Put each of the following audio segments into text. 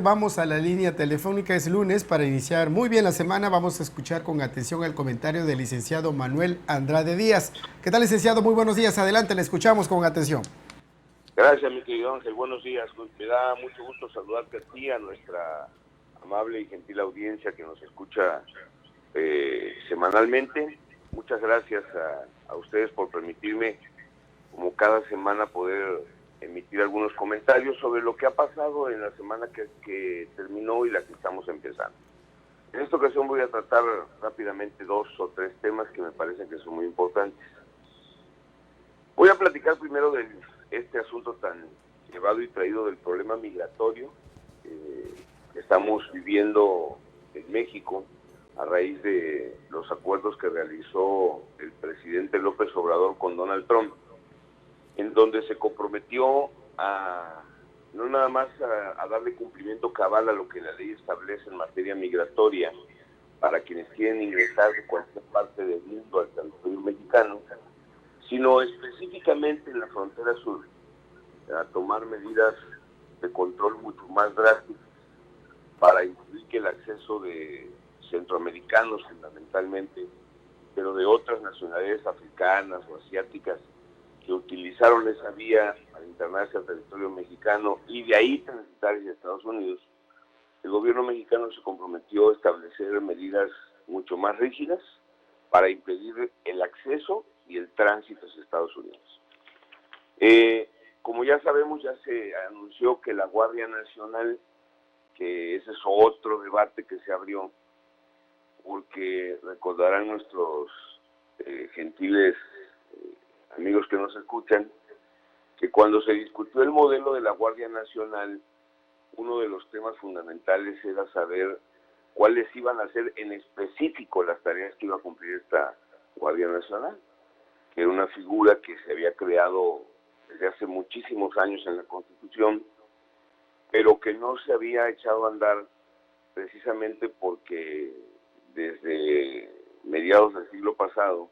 Vamos a la línea telefónica, es lunes, para iniciar muy bien la semana. Vamos a escuchar con atención el comentario del licenciado Manuel Andrade Díaz. ¿Qué tal, licenciado? Muy buenos días, adelante, le escuchamos con atención. Gracias, mi querido Ángel, buenos días. Me da mucho gusto saludarte a ti, a nuestra amable y gentil audiencia que nos escucha semanalmente. Muchas gracias a ustedes por permitirme, como cada semana, poder emitir algunos comentarios sobre lo que ha pasado en la semana que terminó y la que estamos empezando. En esta ocasión voy a tratar rápidamente 2 o 3 temas que me parecen que son muy importantes. Voy a platicar primero de este asunto tan llevado y traído del problema migratorio que estamos viviendo en México a raíz de los acuerdos que realizó el presidente López Obrador con Donald Trump, en donde se comprometió no nada más a darle cumplimiento cabal a lo que la ley establece en materia migratoria para quienes quieren ingresar de cualquier parte del mundo al territorio mexicano, sino específicamente en la frontera sur, a tomar medidas de control mucho más drásticas para impedir que el acceso de centroamericanos fundamentalmente, pero de otras nacionalidades africanas o asiáticas que utilizaron esa vía para internarse al territorio mexicano y de ahí transitar hacia Estados Unidos, el gobierno mexicano se comprometió a establecer medidas mucho más rígidas para impedir el acceso y el tránsito hacia Estados Unidos. Como ya sabemos, ya se anunció que la Guardia Nacional, que ese es otro debate que se abrió, porque recordarán nuestros gentiles amigos que nos escuchan, que cuando se discutió el modelo de la Guardia Nacional, uno de los temas fundamentales era saber cuáles iban a ser en específico las tareas que iba a cumplir esta Guardia Nacional, que era una figura que se había creado desde hace muchísimos años en la Constitución, pero que no se había echado a andar precisamente porque desde mediados del siglo pasado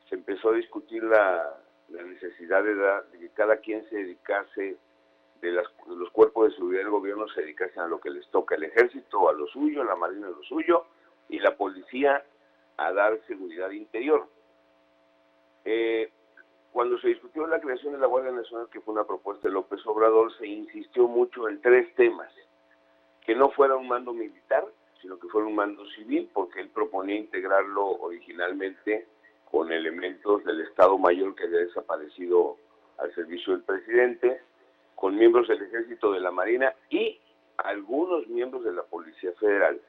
se empezó a discutir la necesidad de que cada quien se dedicase, de los cuerpos de seguridad del gobierno se dedicasen a lo que les toca, el ejército a lo suyo, la marina a lo suyo y la policía a dar seguridad interior. Cuando se discutió la creación de la Guardia Nacional, que fue una propuesta de López Obrador, se insistió mucho en 3 temas: que no fuera un mando militar, sino que fuera un mando civil, porque él proponía integrarlo originalmente con elementos del Estado Mayor que había desaparecido al servicio del presidente, con miembros del Ejército, de la Marina y algunos miembros de la Policía Federal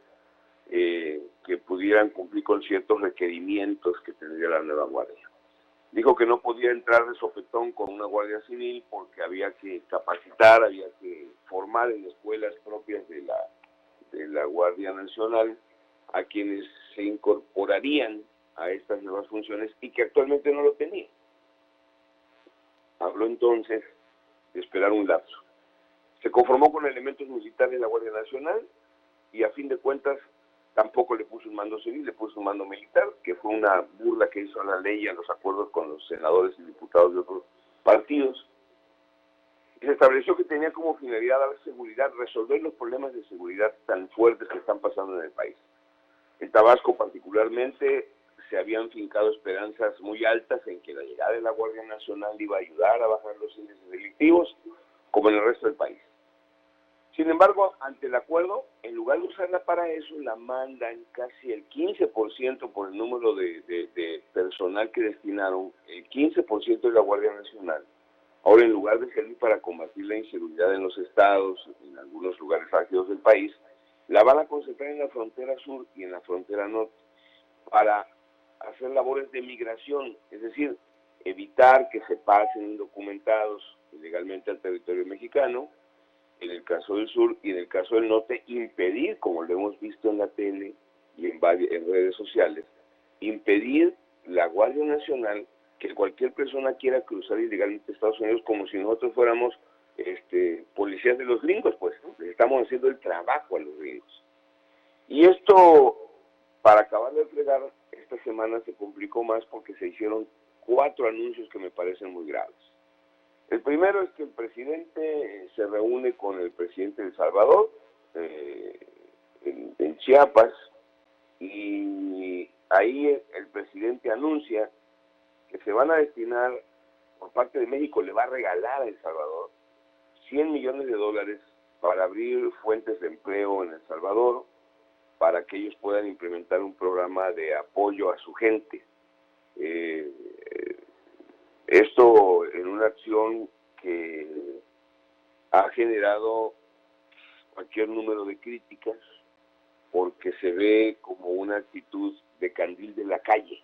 que pudieran cumplir con ciertos requerimientos que tendría la nueva Guardia. Dijo que no podía entrar de sopetón con una Guardia Civil porque había que capacitar, había que formar en escuelas propias de la Guardia Nacional a quienes se incorporarían a estas nuevas funciones y que actualmente no lo tenían. Habló entonces de esperar un lapso. Se conformó con elementos militares de la Guardia Nacional y a fin de cuentas tampoco le puso un mando civil, le puso un mando militar, que fue una burla que hizo a la ley y a los acuerdos con los senadores y diputados de otros partidos. Y se estableció que tenía como finalidad dar seguridad, resolver los problemas de seguridad tan fuertes que están pasando en el país. En Tabasco particularmente se habían fincado esperanzas muy altas en que la llegada de la Guardia Nacional iba a ayudar a bajar los índices delictivos, como en el resto del país. Sin embargo, ante el acuerdo, en lugar de usarla para eso, la mandan casi el 15% por el número de personal que destinaron, el 15% de la Guardia Nacional. Ahora, en lugar de servir para combatir la inseguridad en los estados, en algunos lugares ágidos del país, la van a concentrar en la frontera sur y en la frontera norte para hacer labores de migración, es decir, evitar que se pasen indocumentados ilegalmente al territorio mexicano, en el caso del sur, y en el caso del norte, impedir, como lo hemos visto en la tele y en redes sociales, impedir la Guardia Nacional que cualquier persona quiera cruzar ilegalmente a Estados Unidos como si nosotros fuéramos policías de los gringos, pues, ¿no? Les estamos haciendo el trabajo a los gringos. Y esto, para acabar de fregar, esta semana se complicó más porque se hicieron 4 anuncios que me parecen muy graves. El primero es que el presidente se reúne con el presidente de El Salvador en Chiapas, y ahí el presidente anuncia que se van a destinar, por parte de México le va a regalar a El Salvador $100 millones para abrir fuentes de empleo en El Salvador, para que ellos puedan implementar un programa de apoyo a su gente. Esto en una acción que ha generado cualquier número de críticas, porque se ve como una actitud de candil de la calle,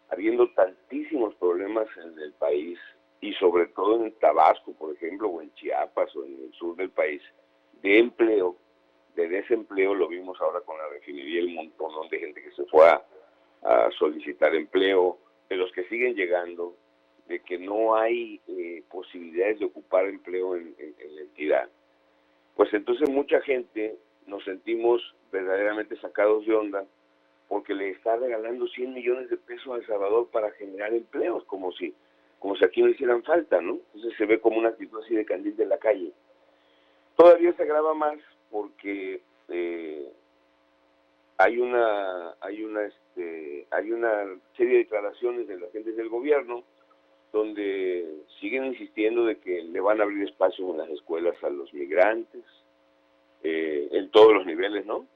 habiendo tantísimos problemas en el país, y sobre todo en Tabasco, por ejemplo, o en Chiapas, o en el sur del país, de empleo, de desempleo. Lo vimos ahora con la refinería, el montón de gente que se fue a solicitar empleo, de los que siguen llegando, de que no hay posibilidades de ocupar empleo en la entidad. Pues entonces mucha gente nos sentimos verdaderamente sacados de onda, porque le está regalando $100 millones a El Salvador para generar empleos, como si aquí no hicieran falta, ¿no? Entonces se ve como una actitud así de candil de la calle. Todavía se agrava más porque hay una serie de declaraciones de las gentes del gobierno donde siguen insistiendo de que le van a abrir espacios en las escuelas a los migrantes, en todos los niveles, ¿no?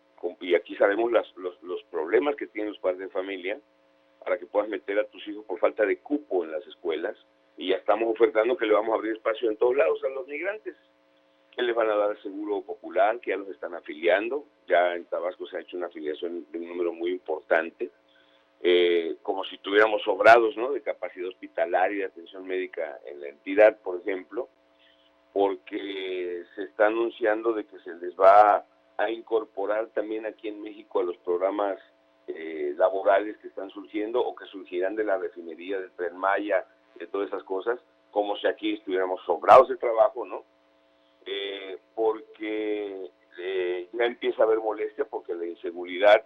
Y aquí sabemos los problemas que tienen los padres de familia para que puedas meter a tus hijos por falta de cupo en las escuelas, y ya estamos ofertando que le vamos a abrir espacio en todos lados a los migrantes, que les van a dar seguro popular, que ya los están afiliando. Ya en Tabasco se ha hecho una afiliación de un número muy importante, como si tuviéramos sobrados, ¿no?, de capacidad hospitalaria y de atención médica en la entidad, por ejemplo, porque se está anunciando de que se les va a incorporar también aquí en México a los programas laborales que están surgiendo o que surgirán de la refinería, del Tren Maya, de todas esas cosas, como si aquí estuviéramos sobrados de trabajo, ¿no? Porque ya empieza a haber molestia, porque la inseguridad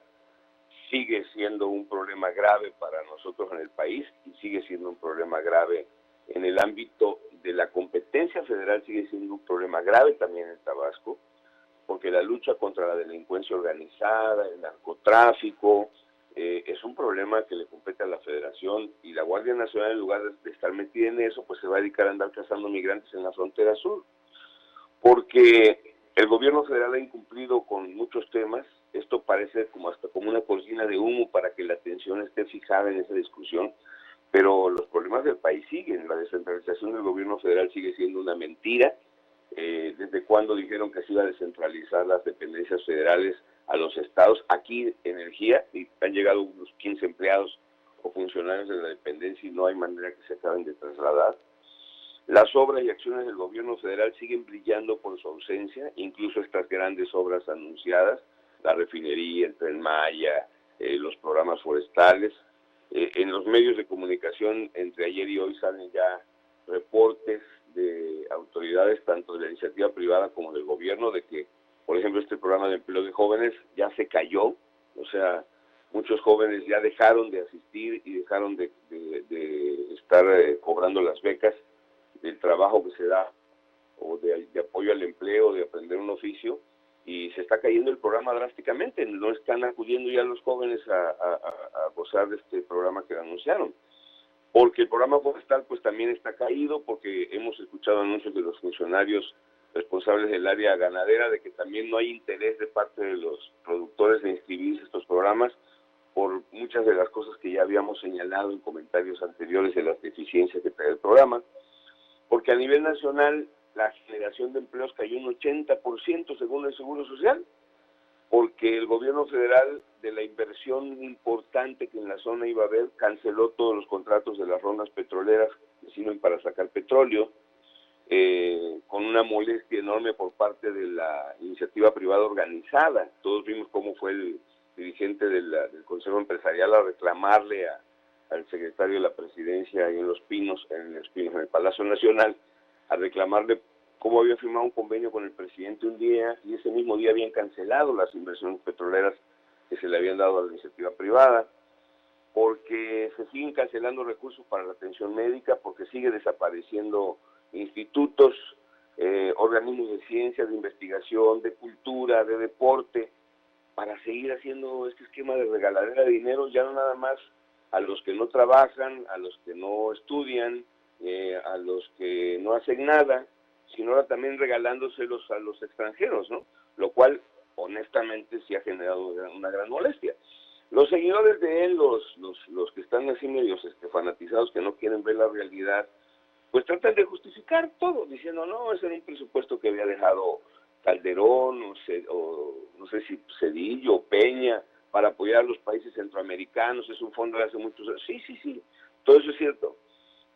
sigue siendo un problema grave para nosotros en el país, y sigue siendo un problema grave en el ámbito de la competencia federal, sigue siendo un problema grave también en Tabasco, porque la lucha contra la delincuencia organizada, el narcotráfico, es un problema que le compete a la Federación, y la Guardia Nacional, en lugar de estar metida en eso, pues se va a dedicar a andar cazando migrantes en la frontera sur, porque el gobierno federal ha incumplido con muchos temas. Esto parece hasta como una cortina de humo para que la atención esté fijada en esa discusión, pero los problemas del país siguen. La descentralización del gobierno federal sigue siendo una mentira. ¿Desde cuándo dijeron que se iba a descentralizar las dependencias federales a los estados? Aquí, energía, y han llegado unos 15 empleados o funcionarios de la dependencia y no hay manera que se acaben de trasladar. Las obras y acciones del gobierno federal siguen brillando por su ausencia, incluso estas grandes obras anunciadas, la refinería, el Tren Maya, los programas forestales. En los medios de comunicación, entre ayer y hoy, salen ya reportes de autoridades, tanto de la iniciativa privada como del gobierno, de que, por ejemplo, este programa de empleo de jóvenes ya se cayó. O sea, muchos jóvenes ya dejaron de asistir y dejaron de estar cobrando las becas del trabajo que se da, o de apoyo al empleo, de aprender un oficio, y se está cayendo el programa drásticamente. No están acudiendo ya los jóvenes a gozar de este programa que anunciaron, porque el programa forestal pues también está caído, porque hemos escuchado anuncios de los funcionarios responsables del área ganadera de que también no hay interés de parte de los productores de inscribirse a estos programas, por muchas de las cosas que ya habíamos señalado en comentarios anteriores de las deficiencias que trae el programa, porque a nivel nacional la generación de empleos cayó un 80% según el Seguro Social, porque el gobierno federal, de la inversión importante que en la zona iba a haber, canceló todos los contratos de las rondas petroleras que sirven para sacar petróleo, con una molestia enorme por parte de la iniciativa privada organizada. Todos vimos cómo fue el dirigente del Consejo Empresarial a reclamarle al secretario de la Presidencia en Los Pinos, en el Palacio Nacional, a reclamarle cómo había firmado un convenio con el presidente un día y ese mismo día habían cancelado las inversiones petroleras que se le habían dado a la iniciativa privada, porque se siguen cancelando recursos para la atención médica, porque sigue desapareciendo institutos, organismos de ciencia, de investigación, de cultura, de deporte, para seguir haciendo este esquema de regaladera de dinero, ya no nada más a los que no trabajan, a los que no estudian, a los que no hacen nada, sino ahora también regalándoselos a los extranjeros, ¿no? Lo cual, honestamente, sí ha generado una gran molestia. Los seguidores de él, los que están así medios fanatizados, que no quieren ver la realidad, pues tratan de justificar todo, diciendo, no, ese era un presupuesto que había dejado Calderón, o no sé si Cedillo o Peña, para apoyar a los países centroamericanos, es un fondo de hace muchos años. Sí, todo eso es cierto.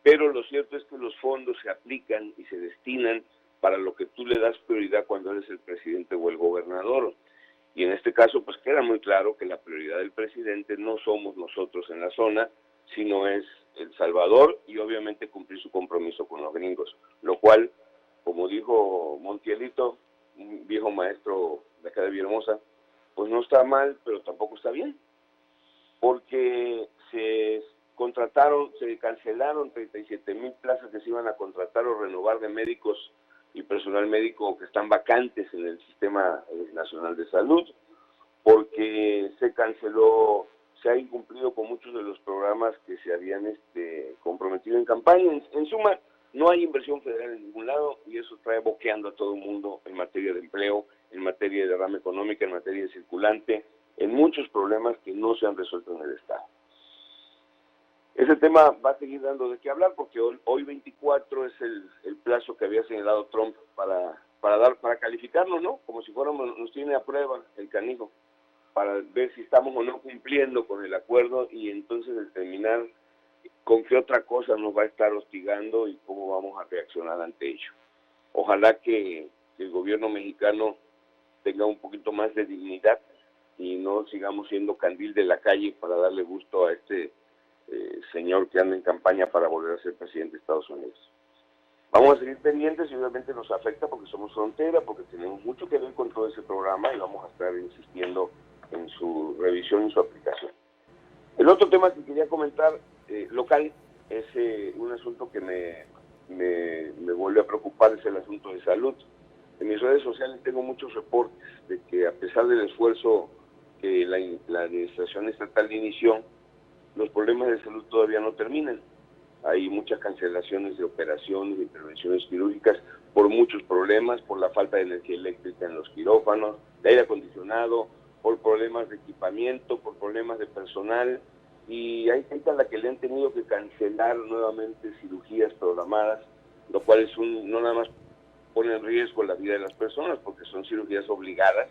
Pero lo cierto es que los fondos se aplican y se destinan para lo que tú le das prioridad cuando eres el presidente o el gobernador. Y en este caso, pues queda muy claro que la prioridad del presidente no somos nosotros en la zona, sino es El Salvador y obviamente cumplir su compromiso con los gringos. Lo cual, como dijo Montielito, un viejo maestro de acá de Villahermosa, pues no está mal, pero tampoco está bien. Porque se cancelaron 37,000 plazas que se iban a contratar o renovar de médicos y personal médico que están vacantes en el Sistema Nacional de Salud, porque se ha incumplido con muchos de los programas que se habían comprometido en campaña. En suma, no hay inversión federal en ningún lado y eso trae boqueando a todo el mundo en materia de empleo, en materia de derrama económica, en materia de circulante, en muchos problemas que no se han resuelto en el Estado. Ese tema va a seguir dando de qué hablar porque hoy 24 es el plazo que había señalado Trump para calificarnos, ¿no? Como si nos tiene a prueba el canijo, para ver si estamos o no cumpliendo con el acuerdo y entonces determinar con qué otra cosa nos va a estar hostigando y cómo vamos a reaccionar ante ello. Ojalá que el gobierno mexicano tenga un poquito más de dignidad y no sigamos siendo candil de la calle para darle gusto a este señor que anda en campaña para volver a ser presidente de Estados Unidos. Vamos a seguir pendientes y obviamente nos afecta porque somos frontera, porque tenemos mucho que ver con todo ese programa y vamos a estar insistiendo en su revisión y su aplicación. El otro tema que quería comentar, local, es un asunto que me vuelve a preocupar, es el asunto de salud. En mis redes sociales tengo muchos reportes de que a pesar del esfuerzo que la administración estatal inició, los problemas de salud todavía no terminan. Hay muchas cancelaciones de operaciones, de intervenciones quirúrgicas por muchos problemas, por la falta de energía eléctrica en los quirófanos, de aire acondicionado, por problemas de equipamiento, por problemas de personal, y hay gente a la que le han tenido que cancelar nuevamente cirugías programadas, lo cual no nada más pone en riesgo la vida de las personas, porque son cirugías obligadas,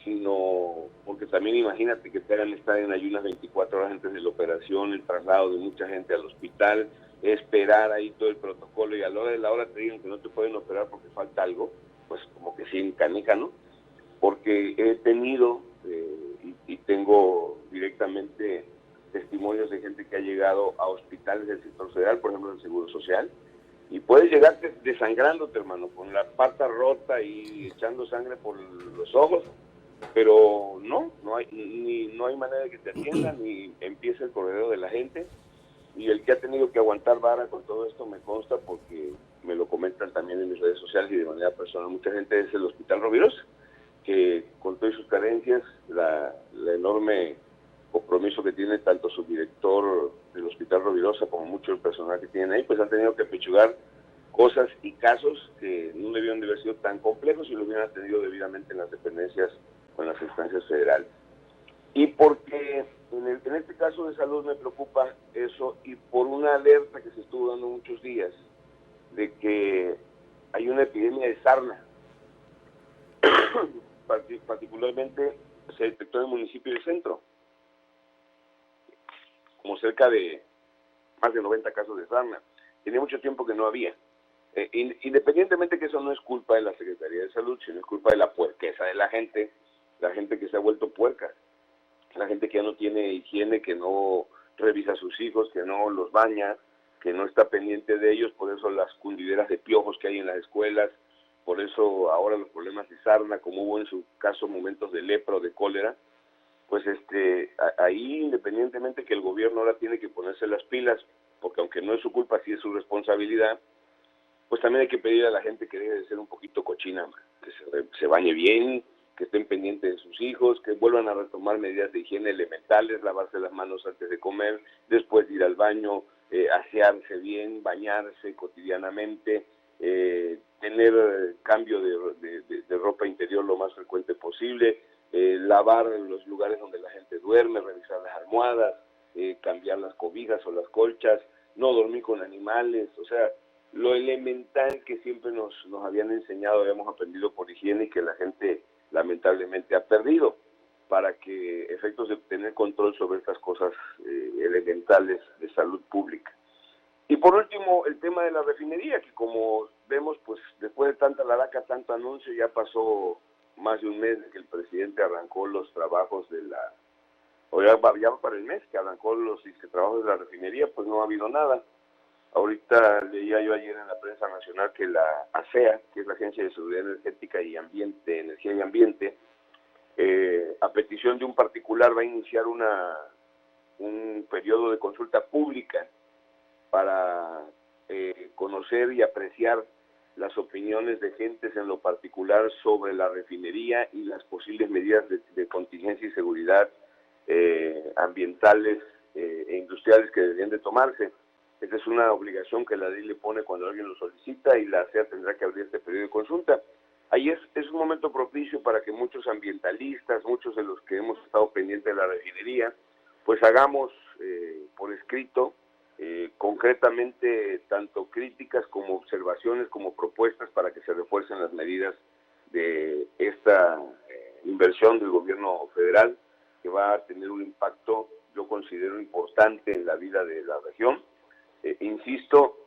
sino porque también imagínate que te hagan estar en ayunas 24 horas antes de la operación, el traslado de mucha gente al hospital, esperar ahí todo el protocolo y a la hora de la hora te digan que no te pueden operar porque falta algo, pues como que sí encanica, ¿no? Porque he tenido y tengo directamente testimonios de gente que ha llegado a hospitales del sector federal, por ejemplo del Seguro Social, y puedes llegar desangrándote, hermano, con la pata rota y echando sangre por los ojos, pero no hay manera de que te atiendan ni empieza el corredero de la gente, y el que ha tenido que aguantar vara con todo esto me consta porque me lo comentan también en mis redes sociales y de manera personal mucha gente, es el Hospital Rovirosa, que con todas sus carencias, la enorme compromiso que tiene tanto su director del Hospital Rovirosa como mucho el personal que tienen ahí, pues han tenido que pechugar cosas y casos que no debieron de haber sido tan complejos si lo hubieran atendido debidamente en las dependencias o en las instancias federales. Y porque en este caso de salud me preocupa eso, y por una alerta que se estuvo dando muchos días de que hay una epidemia de sarna. Particularmente se detectó en el municipio del Centro, como cerca de más de 90 casos de sarna. Tenía mucho tiempo que no había. Independientemente que eso no es culpa de la Secretaría de Salud, sino es culpa de la puerqueza de la gente que se ha vuelto puerca, la gente que ya no tiene higiene, que no revisa a sus hijos, que no los baña, que no está pendiente de ellos, por eso las cundideras de piojos que hay en las escuelas, por eso ahora los problemas de sarna, como hubo en su caso momentos de lepra o de cólera, pues ahí independientemente que el gobierno ahora tiene que ponerse las pilas, porque aunque no es su culpa, sí es su responsabilidad, pues también hay que pedir a la gente que deje de ser un poquito cochina, que se bañe bien, que estén pendientes de sus hijos, que vuelvan a retomar medidas de higiene elementales, lavarse las manos antes de comer, después de ir al baño, asearse bien, bañarse cotidianamente, tener cambio de ropa interior lo más frecuente posible, lavar los lugares donde la gente duerme, revisar las almohadas, cambiar las cobijas o las colchas, no dormir con animales, o sea, lo elemental que siempre nos habían enseñado, habíamos aprendido por higiene y que la gente lamentablemente ha perdido, para que efectos de tener control sobre estas cosas elementales de salud pública. Y por último, el tema de la refinería, que como vemos, pues después de tanta laraca, tanto anuncio, ya pasó más de un mes de que el presidente arrancó los trabajos de la, o ya va para el mes que arrancó los trabajos de la refinería, pues no ha habido nada. Ahorita leía yo ayer en la prensa nacional que la ASEA, que es la Agencia de Seguridad Energética y Ambiente, Energía y Ambiente, a petición de un particular va a iniciar un periodo de consulta pública para conocer y apreciar las opiniones de gentes en lo particular sobre la refinería y las posibles medidas de contingencia y seguridad ambientales e industriales que deberían de tomarse. Esa es una obligación que la ley le pone cuando alguien lo solicita y la ASEA tendrá que abrir este periodo de consulta. Ahí es un momento propicio para que muchos ambientalistas, muchos de los que hemos estado pendientes de la refinería, pues hagamos por escrito concretamente tanto críticas como observaciones como propuestas para que se refuercen las medidas de esta inversión del gobierno federal que va a tener un impacto, yo considero, importante en la vida de la región. Insisto,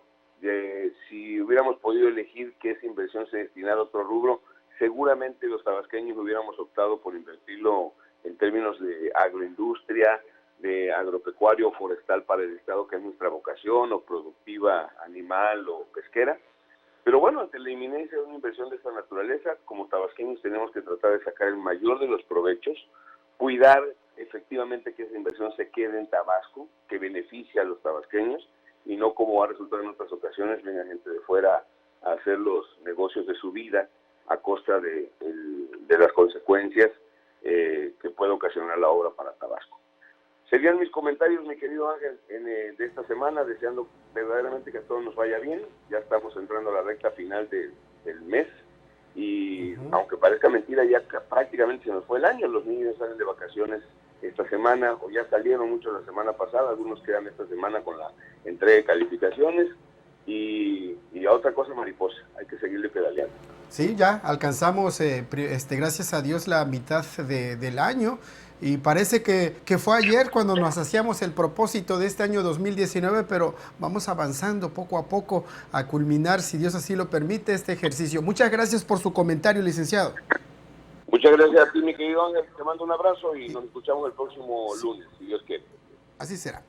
si hubiéramos podido elegir que esa inversión se destinara a otro rubro, seguramente los tabasqueños hubiéramos optado por invertirlo en términos de agroindustria, de agropecuario o forestal para el Estado, que es nuestra vocación, o productiva animal o pesquera. Pero bueno, ante la inminencia de una inversión de esta naturaleza, como tabasqueños tenemos que tratar de sacar el mayor de los provechos, cuidar efectivamente que esa inversión se quede en Tabasco, que beneficie a los tabasqueños, y no como ha resultado en otras ocasiones, venga gente de fuera a hacer los negocios de su vida a costa de las consecuencias que puede ocasionar la obra para Tabasco. Serían mis comentarios, mi querido Ángel, de esta semana, deseando verdaderamente que a todos nos vaya bien. Ya estamos entrando a la recta final del mes y aunque parezca mentira, ya prácticamente se nos fue el año. Los niños salen de vacaciones esta semana, o ya salieron muchos la semana pasada, algunos quedan esta semana con la entrega de calificaciones y a otra cosa mariposa, hay que seguirle pedaleando. Sí, ya alcanzamos, gracias a Dios, la mitad del año y parece que fue ayer cuando nos hacíamos el propósito de este año 2019, pero vamos avanzando poco a poco a culminar, si Dios así lo permite, este ejercicio. Muchas gracias por su comentario, licenciado. Muchas gracias a ti, mi querido Ángel, te mando un abrazo y nos escuchamos el próximo lunes, si Dios quiere. Así será.